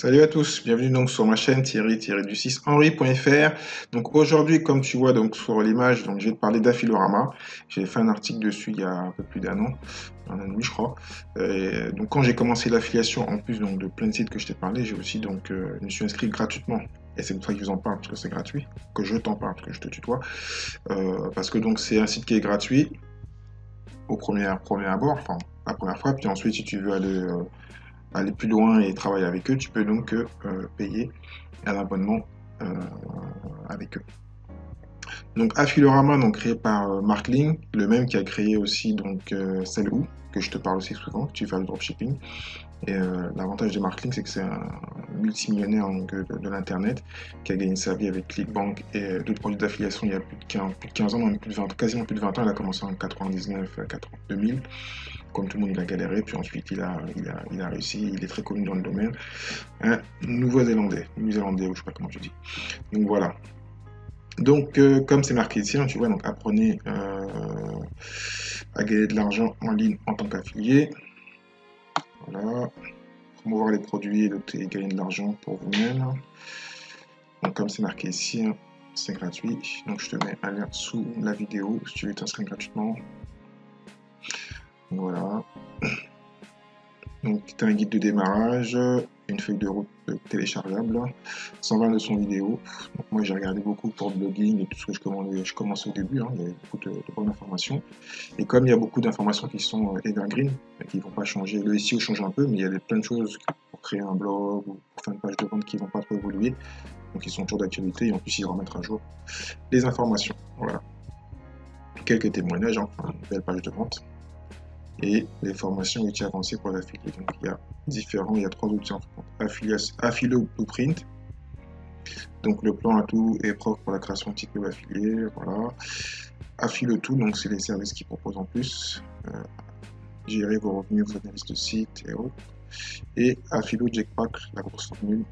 Salut à tous, bienvenue donc sur ma chaîne Thierry-du-6 Henri.fr. Donc aujourd'hui, comme tu vois donc sur l'image, donc je vais te parler d'Affilorama. J'ai fait un article dessus il y a un peu plus d'un an et demi je crois. Donc quand j'ai commencé l'affiliation, en plus donc de plein de sites que je t'ai parlé, j'ai aussi donc je me suis inscrit gratuitement. Et c'est pour ça que je vous en parle, parce que c'est gratuit, que je t'en parle, parce que je te tutoie. Parce que donc c'est un site qui est gratuit au premier abord, enfin la première fois, puis ensuite si tu veux aller plus loin et travailler avec eux, tu peux donc payer un abonnement euh, avec eux. Donc Affilorama, donc créé par Mark Ling, le même qui a créé aussi donc Sell.Who, que je te parle aussi souvent, que tu fais le dropshipping. Et l'avantage de Mark Ling, c'est que c'est un multimillionnaire donc, de l'internet qui a gagné sa vie avec ClickBank et d'autres produits d'affiliation il y a plus de 15 ans, même plus de 20, quasiment plus de 20 ans. Il a commencé en 99, 2000. Comme tout le monde, il a galéré, puis ensuite il a réussi, il est très connu dans le domaine. Un Nouveau-Zélandais, New-Zélandais, ou je sais pas comment tu dis. Donc voilà. Donc, comme c'est marqué ici, hein, tu vois, donc apprenez à gagner de l'argent en ligne en tant qu'affilié. Voilà. Promouvoir les produits et gagner de l'argent pour vous-même. Donc, comme c'est marqué ici, hein, c'est gratuit. Donc, je te mets un lien sous la vidéo si tu veux t'inscrire gratuitement. Voilà. Donc, tu as un guide de démarrage, une feuille de route téléchargeable, 120 leçons vidéo. Donc, moi, j'ai regardé beaucoup pour le blogging et tout ce que je commençais au début. Hein, il y avait beaucoup de bonnes informations. Et comme il y a beaucoup d'informations qui sont evergreen, qui ne vont pas changer, le SEO change un peu, mais il y a plein de choses pour créer un blog ou pour faire une page de vente qui ne vont pas trop évoluer. Donc, ils sont toujours d'actualité et en plus, ils vont remettre à jour les informations. Voilà. Quelques témoignages, hein, enfin, une belle page de vente. Et les formations outils avancés pour l'affilié. Donc il y a trois outils en fait. Affilo Blueprint. Donc le plan à tout et propre pour la création de type web affilié. Voilà. Affilo Tout, donc c'est les services qu'ils proposent en plus. Gérer vos revenus, vos analyses de site et autres. Et Affilo Jackpack, la grosse formule.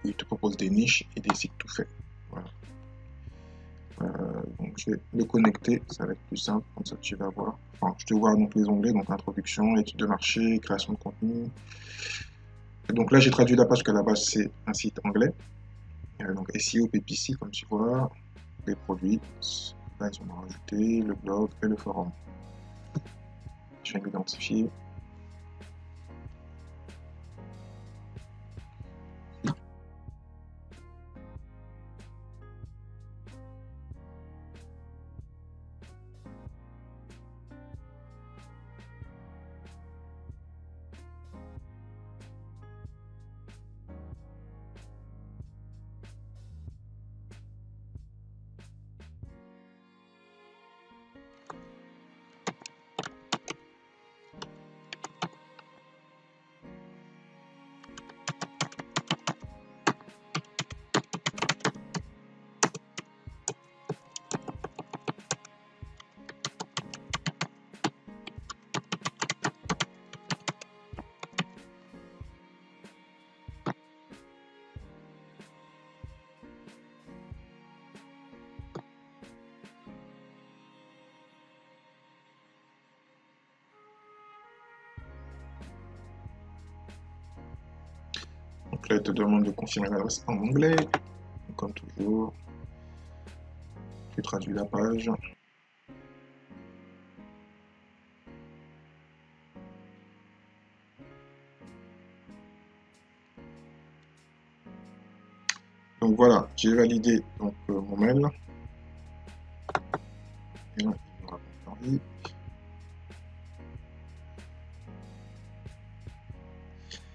Où il te propose des niches et des sites tout faits. Voilà. Donc je vais le connecter, ça va être plus simple, comme ça tu vas voir. Enfin, je te vois donc les onglets, donc introduction, étude de marché, création de contenu. Et donc là j'ai traduit la page, parce qu'à la base c'est un site anglais. Donc SEO, PPC, comme tu vois, les produits. Là ils ont rajouté le blog et le forum. Je viens d'identifier. Donc là il te demande de confirmer l'adresse en anglais. Donc, comme toujours, tu traduis la page. Donc voilà, j'ai validé donc, mon mail. Et là, il me raconte Paris.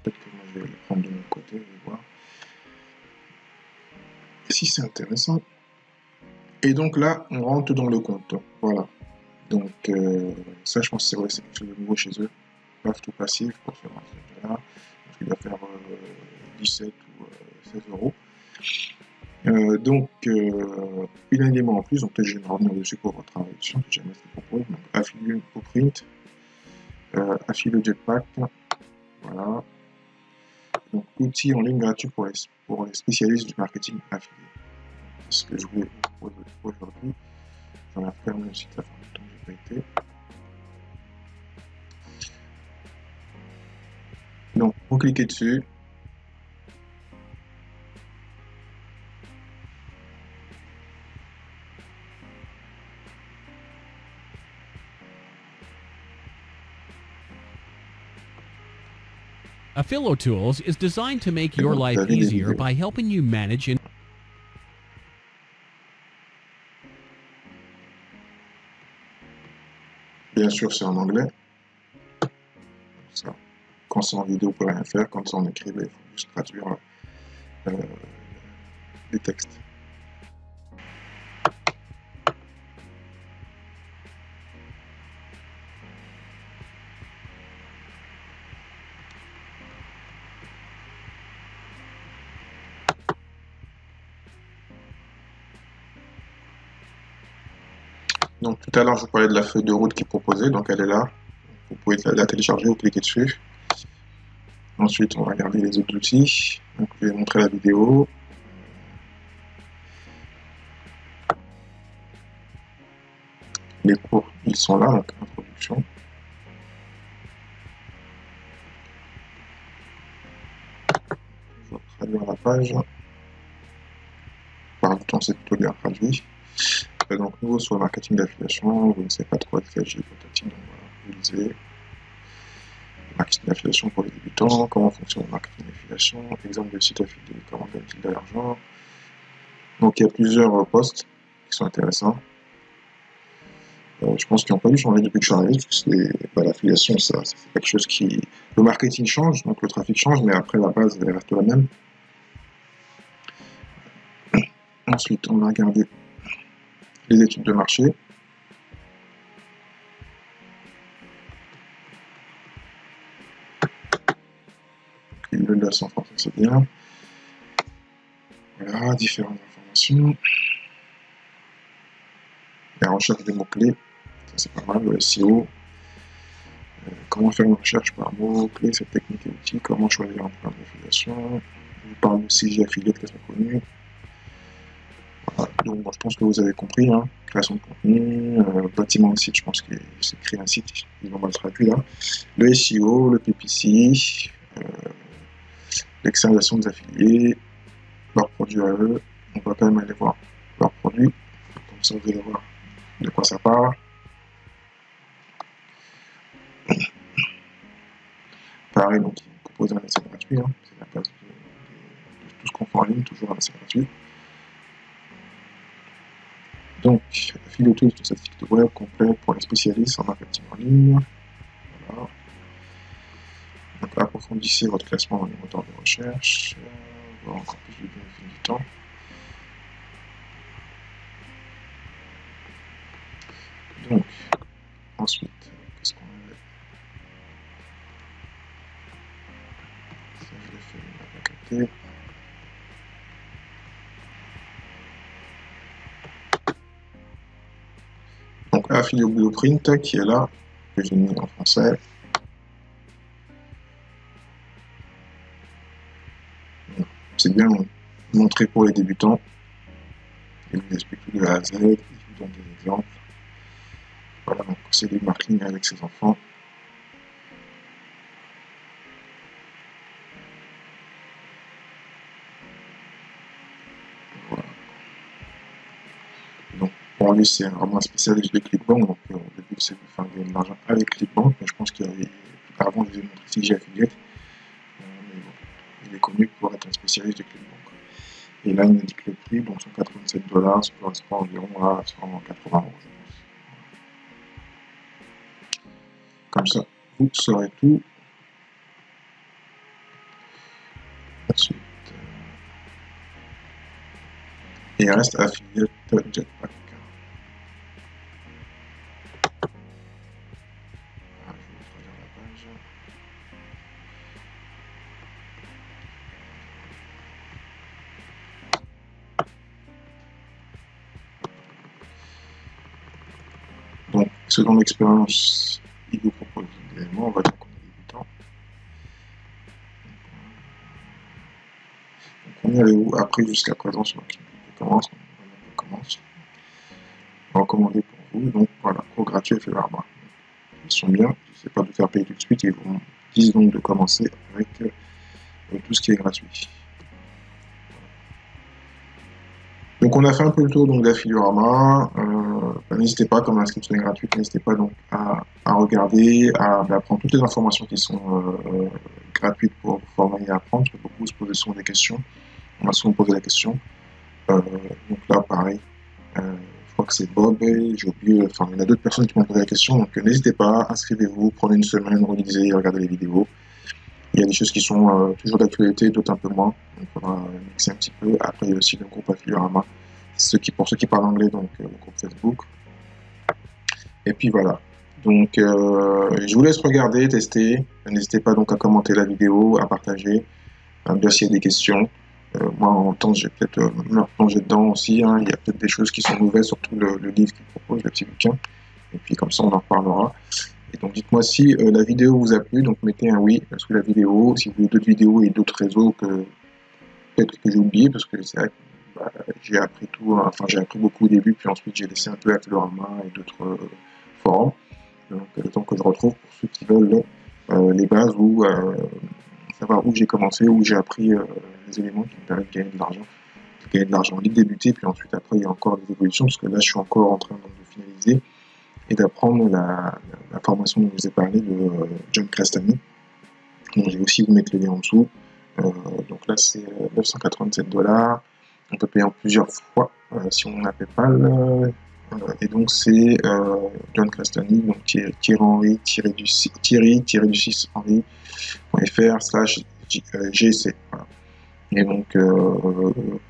Peut-être que moi je vais le prendre de mon côté, je vais voir si c'est intéressant. Et donc là, on rentre dans le compte. Voilà. Donc ça, je pense que c'est quelque chose de nouveau chez eux. Paf tout passif pour ce là. Donc il va faire 17 ou 16 euros. Donc, une élément en plus, donc peut-être je vais revenir dessus pour travailler dessus, si jamais c'est propose. Donc, Affiliate Blueprint, Affiliate Jetpack, voilà. Donc, outils en ligne gratuits pour les spécialistes du marketing affilié. C'est ce que je voulais vous proposer aujourd'hui. J'en ai fermé le site, ça fait longtemps que je n'ai pas été. Donc, vous cliquez dessus, Affilo Tools is designed to make your donc, vous life avez des easier vidéos. by helping you manage and Bien sûr, c'est en anglais. Ça. Quand c'est en vidéo, vous pouvez rien faire. Quand c'est en écrit, il faut juste traduire euh, les textes. Donc tout à l'heure, je vous parlais de la feuille de route qui est proposée, donc elle est là. Vous pouvez la télécharger ou cliquer dessus. Ensuite, on va regarder les autres outils. Donc, je vais montrer la vidéo. Les cours, ils sont là, donc introduction. Je vais traduire la page. Par le temps, c'est plutôt bien traduit. Donc, nouveau sur le marketing d'affiliation, vous ne savez pas trop de quel j'ai prototype, donc voilà, vous lisez. Marketing d'affiliation pour les débutants, comment fonctionne le marketing d'affiliation, exemple de site affilié, comment gagne-t-il de l'argent. Donc, il y a plusieurs posts qui sont intéressants. Je pense qu'ils n'ont pas dû changer depuis que je suis arrivé, parce que l'affiliation, c'est quelque chose qui... Le marketing change, donc le trafic change, mais après, la base, elle reste la même. Ensuite, on va regarder les études de marché. Le laisse en français, c'est bien. Voilà, différentes informations. La recherche des mots-clés, ça c'est pas mal, le SEO. Comment faire une recherche par mots-clés, cette technique et outils, comment choisir un plan d'affiliation. On vous parle de CJ Affiliate, qui est très connu. Voilà, donc bon, je pense que vous avez compris, hein. Création de contenu, bâtiment de site, je pense qu'il s'est créé un site, ils ont mal traduit là. Le SEO, le PPC, l'externalisation des affiliés, leurs produits à eux, on va quand même aller voir leurs produits, comme ça vous allez voir de quoi ça parle. Pareil, donc ils proposent un essai gratuit, hein. C'est la base de tout ce qu'on fait en ligne, toujours un essai gratuit. Donc, Affiliate Tools, c'est un site web complet pour les spécialistes en marketing en ligne. Voilà. Donc, approfondissez votre classement dans les moteurs de recherche, voir encore plus de bénéfices du temps. Donc, ensuite, qu'est-ce qu'on avait? Ça, je l'ai fait, on va capter. Donc, Affiliate Blueprint qui est là, que j'ai mis en français. C'est bien montré pour les débutants. Il vous explique tout de A à Z, il vous donne des exemples. Voilà, donc c'est du marketing avec ses enfants. Voilà. Donc, pour lui, c'est vraiment un spécialiste de ClickBank. Donc, le but, c'est de faire gagner de l'argent avec ClickBank. Mais je pense qu'il y avait, avant, je vous ai montré CJ Affiliate. Mais bon, il est connu pour être un spécialiste de ClickBank. Et là, il indique le prix, donc 187 $, ça correspond environ à 180 €, je pense. Comme ça, vous saurez tout. Ensuite, il reste Affiliate Jetpack. Ah, je vais vous traduire la page. Donc, selon l'expérience, il vous propose des éléments, on va dire qu'on est débutant. Donc, on y allait appris jusqu'à présent sur l'activité commence. Recommandé pour vous, donc voilà, cours gratuit et fait barba. Ils sont bien, je ne sais pas de faire payer tout de suite, ils vous disent donc de commencer avec tout ce qui est gratuit. Donc on a fait un peu le tour d'Affiliorama. N'hésitez pas, comme l'inscription est gratuite, n'hésitez pas donc à regarder, à prendre toutes les informations qui sont gratuites pour à apprendre, parce que beaucoup se posent souvent des questions. On m'a souvent posé la question. Donc là, pareil, je crois que c'est Bob, et j'ai oublié, enfin, il y en a d'autres personnes qui m'ont posé la question, donc n'hésitez pas, inscrivez-vous, prenez une semaine, relisez, regardez les vidéos. Il y a des choses qui sont toujours d'actualité, d'autres un peu moins, donc on va mixer un petit peu. Après, il y a aussi le groupe Affiliorama, pour ceux qui parlent anglais, donc le groupe Facebook. Et puis voilà. Donc, je vous laisse regarder, tester. N'hésitez pas donc à commenter la vidéo, à partager, bien s'il y a des questions. Moi, en même temps, j'ai peut-être me replonger dedans aussi. Hein. Il y a peut-être des choses qui sont nouvelles, surtout le livre qu'il propose, le petit bouquin. Et puis comme ça, on en reparlera. Et donc, dites-moi si la vidéo vous a plu. Donc, mettez un oui sous la vidéo. Si vous voulez d'autres vidéos et d'autres réseaux que peut-être que j'ai oublié, parce que c'est vrai que j'ai appris tout. Enfin, j'ai appris beaucoup au début, puis ensuite j'ai laissé un peu Affiliorama et d'autres forums. Donc, le temps que je retrouve pour ceux qui veulent les bases ou savoir où j'ai commencé, où j'ai appris les éléments qui me permettent de gagner de l'argent, de débuter, puis ensuite après il y a encore des évolutions, parce que là je suis encore en train donc, de finaliser et d'apprendre la formation dont je vous ai parlé de John Crestani. Donc je vais aussi vous mettre le lien en dessous. Donc là c'est 987 $. On peut payer en plusieurs fois si on a PayPal. Et donc c'est John Crestani, donc Thierry-du-6henri.fr/GC. Voilà. Et donc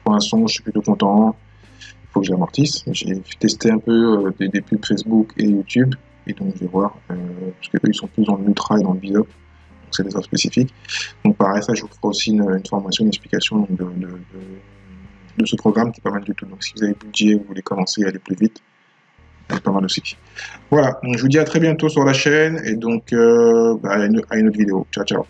pour l'instant je suis plutôt content. Il faut que j'amortisse. J'ai testé un peu des pubs Facebook et YouTube. Et donc je vais voir, parce qu'eux ils sont plus dans le Nutra et dans le Bizop. Donc c'est des offres spécifiques. Donc pareil, ça je vous ferai aussi une formation, une explication de ce programme qui est pas mal du tout. Donc si vous avez le budget, vous voulez commencer à aller plus vite, c'est pas mal aussi. Voilà, donc je vous dis à très bientôt sur la chaîne et donc à une autre vidéo. Ciao, ciao.